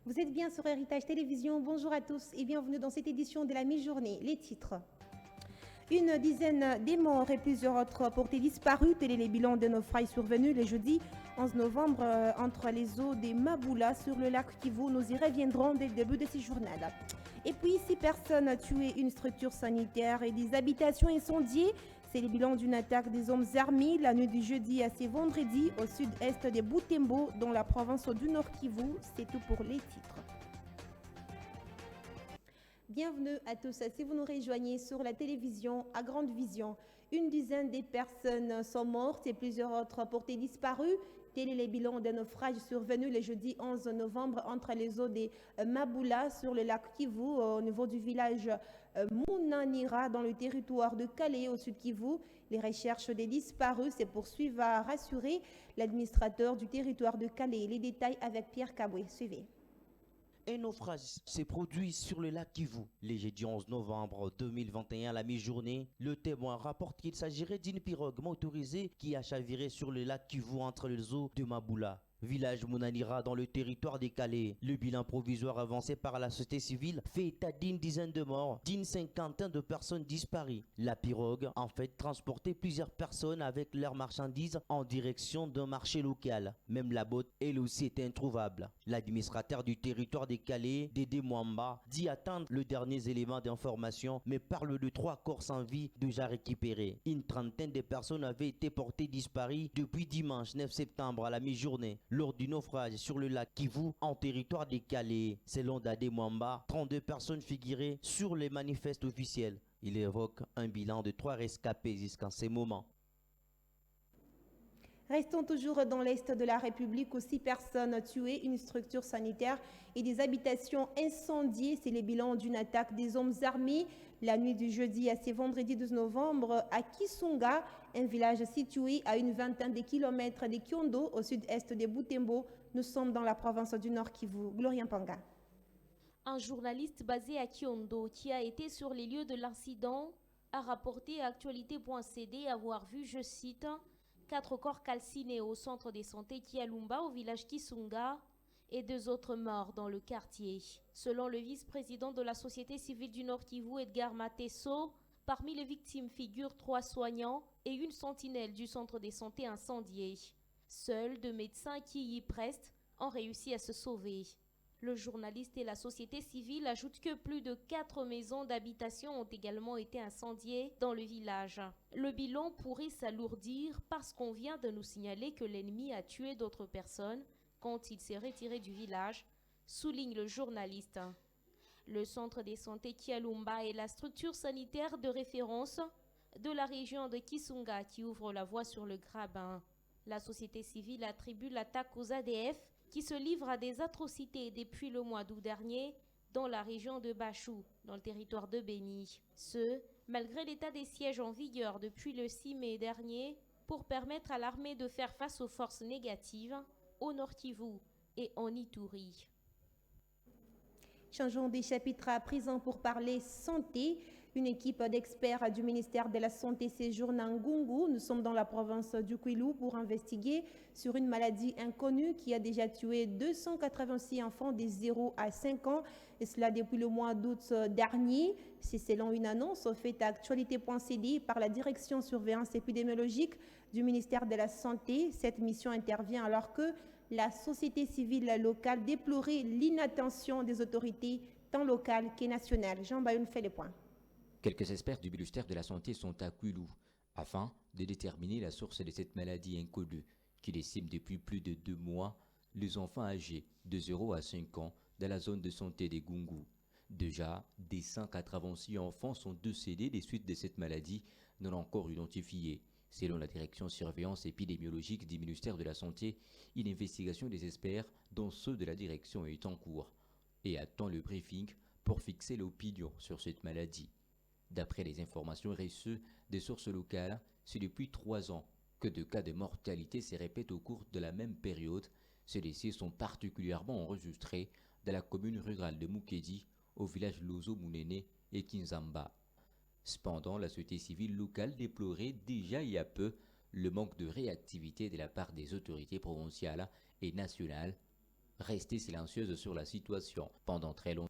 Vous êtes bien sur Héritage Télévision. Bonjour à tous et bienvenue dans cette édition de la mi-journée. Les titres. Une dizaine des morts et plusieurs autres portés disparus. Tel est le bilan de naufrages survenus le jeudi 11 novembre entre les eaux des Maboula sur le lac Kivu. Nous y reviendrons dès le début de ce journal. Et puis 6 personnes tuées, une structure sanitaire et des habitations incendiées. C'est le bilan d'une attaque des hommes armés la nuit du jeudi à ce vendredi au sud-est de Butembo, dans la province du Nord Kivu. C'est tout pour les titres. Bienvenue à tous. Si vous nous rejoignez sur la télévision à Grande Vision, une dizaine de personnes sont mortes et plusieurs autres portées disparues. Tel est le bilan d'un naufrage survenu le jeudi 11 novembre entre les eaux des Maboula sur le lac Kivu au niveau du village Mounanira dans le territoire de Calais au sud Kivu. Les recherches des disparus se poursuivent, à rassurer l'administrateur du territoire de Calais. Les détails avec Pierre Caboué. Suivez. Un naufrage s'est produit sur le lac Kivu. Le jeudi 11 novembre 2021 à la mi-journée, le témoin rapporte qu'il s'agirait d'une pirogue motorisée qui a chaviré sur le lac Kivu entre les eaux de Maboula, village Mounanira dans le territoire des Calais. Le bilan provisoire avancé par la société civile fait état d'une dizaine de morts, d'une cinquantaine de personnes disparues. La pirogue, en fait, transportait plusieurs personnes avec leurs marchandises en direction d'un marché local. Même la botte, elle aussi, était introuvable. L'administrateur du territoire des Calais, Dédé Mwamba, dit attendre le dernier élément d'information, mais parle de 3 corps sans vie déjà récupérés. Une trentaine de personnes avaient été portées disparues depuis dimanche 9 septembre à la mi-journée, lors du naufrage sur le lac Kivu en territoire des Calais. Selon Dédé Mwamba, 32 personnes figuraient sur les manifestes officiels. Il évoque un bilan de 3 rescapés jusqu'en ces moments. Restons toujours dans l'Est de la République où 6 personnes tuées, une structure sanitaire et des habitations incendiées. C'est le bilan d'une attaque des hommes armés la nuit du jeudi à ce vendredi 12 novembre à Kisunga, un village situé à une vingtaine de kilomètres de Kyondo au sud-est de Butembo. Nous sommes dans la province du Nord Kivu. Gloria Panga. Un journaliste basé à Kyondo qui a été sur les lieux de l'incident a rapporté à actualité.cd avoir vu, je cite, 4 corps calcinés au centre de santé Kialumba au village Kisunga et 2 autres morts dans le quartier. Selon le vice-président de la société civile du Nord Kivu, Edgar Matesso, parmi les victimes figurent 3 soignants et une sentinelle du centre de santé incendié. Seuls 2 médecins qui y prestent ont réussi à se sauver. Le journaliste et la société civile ajoutent que plus de 4 maisons d'habitation ont également été incendiées dans le village. Le bilan pourrait s'alourdir parce qu'on vient de nous signaler que l'ennemi a tué d'autres personnes quand il s'est retiré du village, souligne le journaliste. Le centre de santé Kialumba est la structure sanitaire de référence de la région de Kisunga qui ouvre la voie sur le Grabin. La société civile attribue l'attaque aux ADF qui se livrent à des atrocités depuis le mois d'août dernier dans la région de Bachou, dans le territoire de Béni. Ce, malgré l'état des sièges en vigueur depuis le 6 mai dernier pour permettre à l'armée de faire face aux forces négatives au Nord Kivu et en Ituri. Changeons des chapitres à présent pour parler santé. Une équipe d'experts du ministère de la Santé séjourne à Ngungu. Nous sommes dans la province du Kwilu pour investiguer sur une maladie inconnue qui a déjà tué 286 enfants de 0 à 5 ans, et cela depuis le mois d'août dernier. C'est selon une annonce faite à actualité.cd par la direction surveillance épidémiologique du ministère de la Santé. Cette mission intervient alors que la société civile locale déplorait l'inattention des autorités tant locales que nationales. Jean Bayoun fait le point. Quelques experts du ministère de la Santé sont à Kwilu afin de déterminer la source de cette maladie inconnue qui décime depuis plus de 2 mois les enfants âgés de 0 à 5 ans dans la zone de santé des Gungu. Déjà, des 186 enfants sont décédés des suites de cette maladie non encore identifiée. Selon la direction surveillance épidémiologique du ministère de la Santé, une investigation des experts, dont ceux de la direction, est en cours et attend le briefing pour fixer l'opinion sur cette maladie. D'après les informations reçues des sources locales, c'est depuis 3 ans que 2 cas de mortalité se répètent au cours de la même période. Ces décès sont particulièrement enregistrés dans la commune rurale de Mukedi, au village Lozo Munene et Kinzamba. Cependant, la société civile locale déplorait déjà il y a peu le manque de réactivité de la part des autorités provinciales et nationales restée silencieuse sur la situation pendant très longtemps.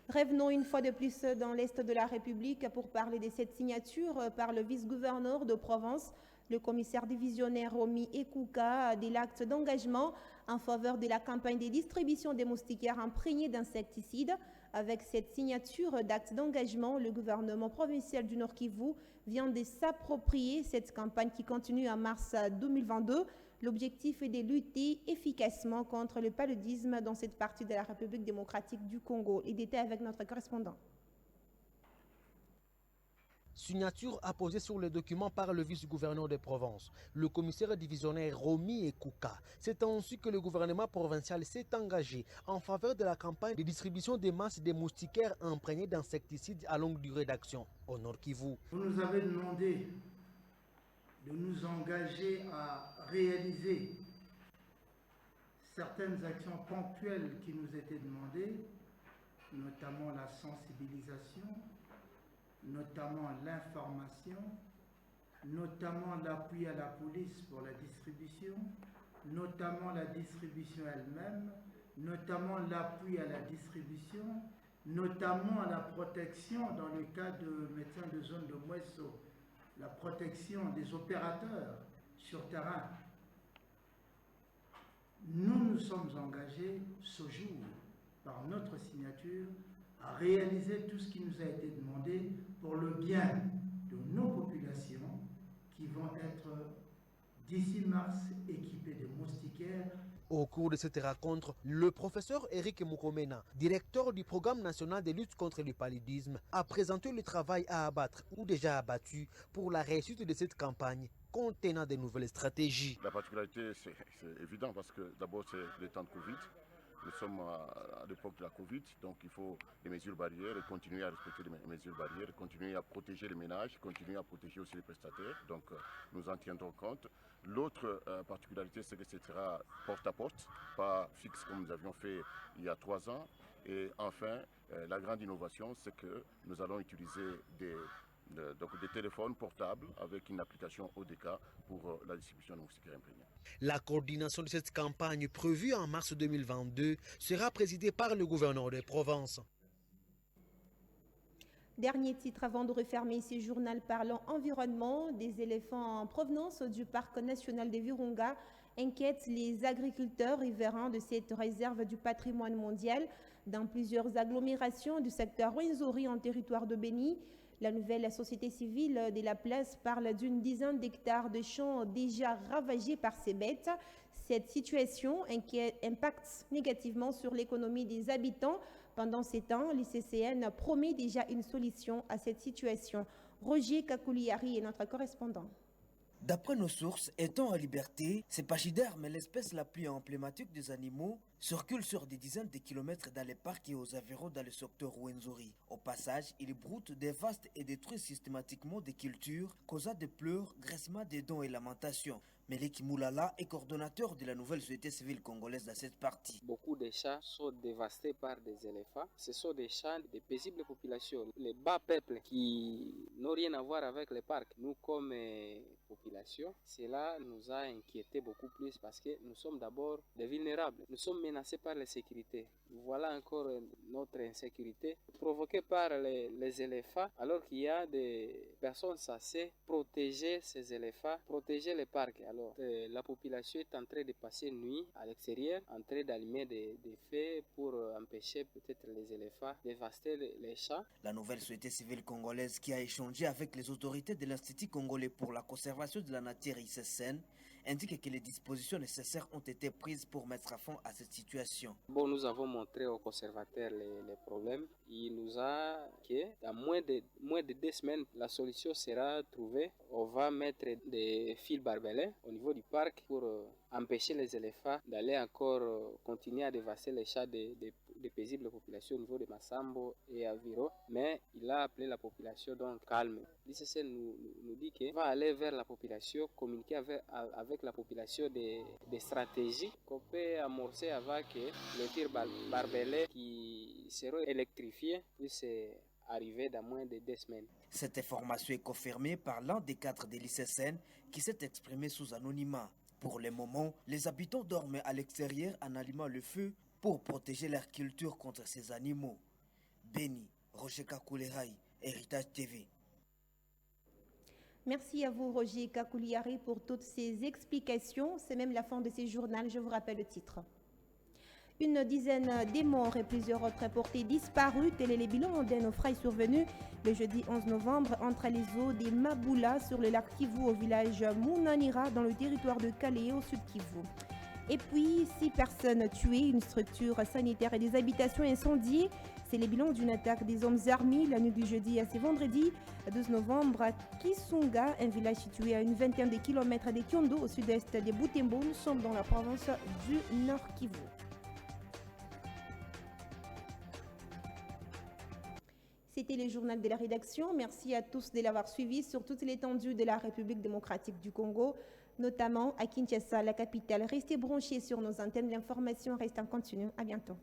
Revenons une fois de plus dans l'Est de la République pour parler de cette signature par le vice-gouverneur de Provence, le commissaire divisionnaire Romy Ekouka, de l'acte d'engagement en faveur de la campagne de distribution des moustiquaires imprégnés d'insecticides. Avec cette signature d'acte d'engagement, le gouvernement provincial du Nord Kivu vient de s'approprier cette campagne qui continue en mars 2022. L'objectif est de lutter efficacement contre le paludisme dans cette partie de la République démocratique du Congo. Les détails avec notre correspondant. Signature apposée sur le document par le vice-gouverneur de Provence, le commissaire divisionnaire Romy Ekouka. C'est ainsi que le gouvernement provincial s'est engagé en faveur de la campagne de distribution des masses de moustiquaires imprégnés d'insecticides à longue durée d'action au Nord Kivu. Vous nous avez demandé de nous engager à réaliser certaines actions ponctuelles qui nous étaient demandées, notamment la sensibilisation, notamment l'information, notamment l'appui à la police pour la distribution, notamment la distribution elle-même, notamment l'appui à la distribution, notamment à la protection dans le cas de médecins de zone de Mouesso, la protection des opérateurs sur terrain. Nous nous sommes engagés ce jour, par notre signature, à réaliser tout ce qui nous a été demandé pour le bien de nos populations qui vont être, d'ici mars, équipées de moustiquaires. Au cours de cette rencontre, le professeur Eric Mukomena, directeur du programme national de lutte contre le paludisme, a présenté le travail à abattre ou déjà abattu pour la réussite de cette campagne contenant de nouvelles stratégies. La particularité, c'est évident parce que d'abord c'est le temps de Covid. Nous sommes à l'époque de la Covid, donc il faut des mesures barrières et continuer à respecter les mesures barrières, continuer à protéger les ménages, continuer à protéger aussi les prestataires. Donc nous en tiendrons compte. L'autre particularité, c'est que ce sera porte à porte, pas fixe comme nous avions fait il y a 3 ans. Et enfin, la grande innovation, c'est que nous allons utiliser des téléphones portables avec une application ODK pour la distribution de moustiquaires imprégnés. La coordination de cette campagne prévue en mars 2022 sera présidée par le gouverneur de Provence. Dernier titre avant de refermer ce journal parlant environnement, des éléphants en provenance du parc national de Virunga inquiètent les agriculteurs riverains de cette réserve du patrimoine mondial dans plusieurs agglomérations du secteur Rwenzori en territoire de Béni. La nouvelle société civile de la place parle d'une dizaine d'hectares de champs déjà ravagés par ces bêtes. Cette situation impacte négativement sur l'économie des habitants. Pendant ces temps, l'ICCN promet déjà une solution à cette situation. Roger Kakouliari est notre correspondant. D'après nos sources, étant en liberté, ces pachydermes, l'espèce la plus emblématique des animaux, circulent sur des dizaines de kilomètres dans les parcs et aux environs dans le secteur Rwenzori. Au passage, ils broutent, dévastent et détruisent systématiquement des cultures, causant des pleurs, graissements des dents et lamentations. Melik Moulala est coordonnateur de la nouvelle société civile congolaise dans cette partie. Beaucoup de chats sont dévastés par des éléphants. Ce sont des chats de paisibles populations. Les bas peuples qui n'ont rien à voir avec les parcs. Nous, comme population, cela nous a inquiétés beaucoup plus parce que nous sommes d'abord des vulnérables. Nous sommes menacés par la sécurité. Voilà encore notre insécurité provoquée par les éléphants alors qu'il y a des personnes censées protéger ces éléphants, protéger les parcs. Alors, la population est en train de passer une nuit à l'extérieur, en train d'allumer des feux pour empêcher peut-être les éléphants de dévaster les champs. La nouvelle société civile congolaise qui a échangé avec les autorités de l'Institut congolais pour la conservation de la nature ICCN indique que les dispositions nécessaires ont été prises pour mettre fin à cette situation. Bon, nous avons montré aux conservateurs les problèmes. Il nous a dit qu'à moins de 2 semaines, la solution sera trouvée. On va mettre des fils barbelés au niveau du parc pour empêcher les éléphants d'aller encore continuer à dévaster les champs des paisibles populations au niveau de Massambo et Aviro. Mais il a appelé la population donc calme. L'ICC nous dit qu'il va aller vers la population, communiquer avec la population des stratégies qu'on peut amorcer avec les tirs barbelés qui seront électrifiés puissent arriver dans moins de 2 semaines. Cette information est confirmée par l'un des cadres de l'ICCN qui s'est exprimé sous anonymat. Pour le moment, les habitants dorment à l'extérieur en allumant le feu pour protéger leur culture contre ces animaux. Béni, Roger Kakoulerai, Héritage TV. Merci à vous, Roger Kakouliari, pour toutes ces explications. C'est même la fin de ce journal. Je vous rappelle le titre. Une dizaine de morts et plusieurs autres portés disparus. Tel est le bilan d'un naufrage survenu le jeudi 11 novembre entre les eaux des Maboula sur le lac Kivu au village Mounanira dans le territoire de Calais au sud Kivu. Et puis, 6 personnes tuées, une structure sanitaire et des habitations incendiées. C'est le bilan d'une attaque des hommes armés la nuit du jeudi à ce vendredi 12 novembre à Kisunga, un village situé à une vingtaine de kilomètres de Kyondo au sud-est de Butembo. Nous sommes dans la province du Nord Kivu. C'était le journal de la rédaction. Merci à tous de l'avoir suivi sur toute l'étendue de la République démocratique du Congo, notamment à Kinshasa, la capitale. Restez branchés sur nos antennes. L'information reste en continu. À bientôt.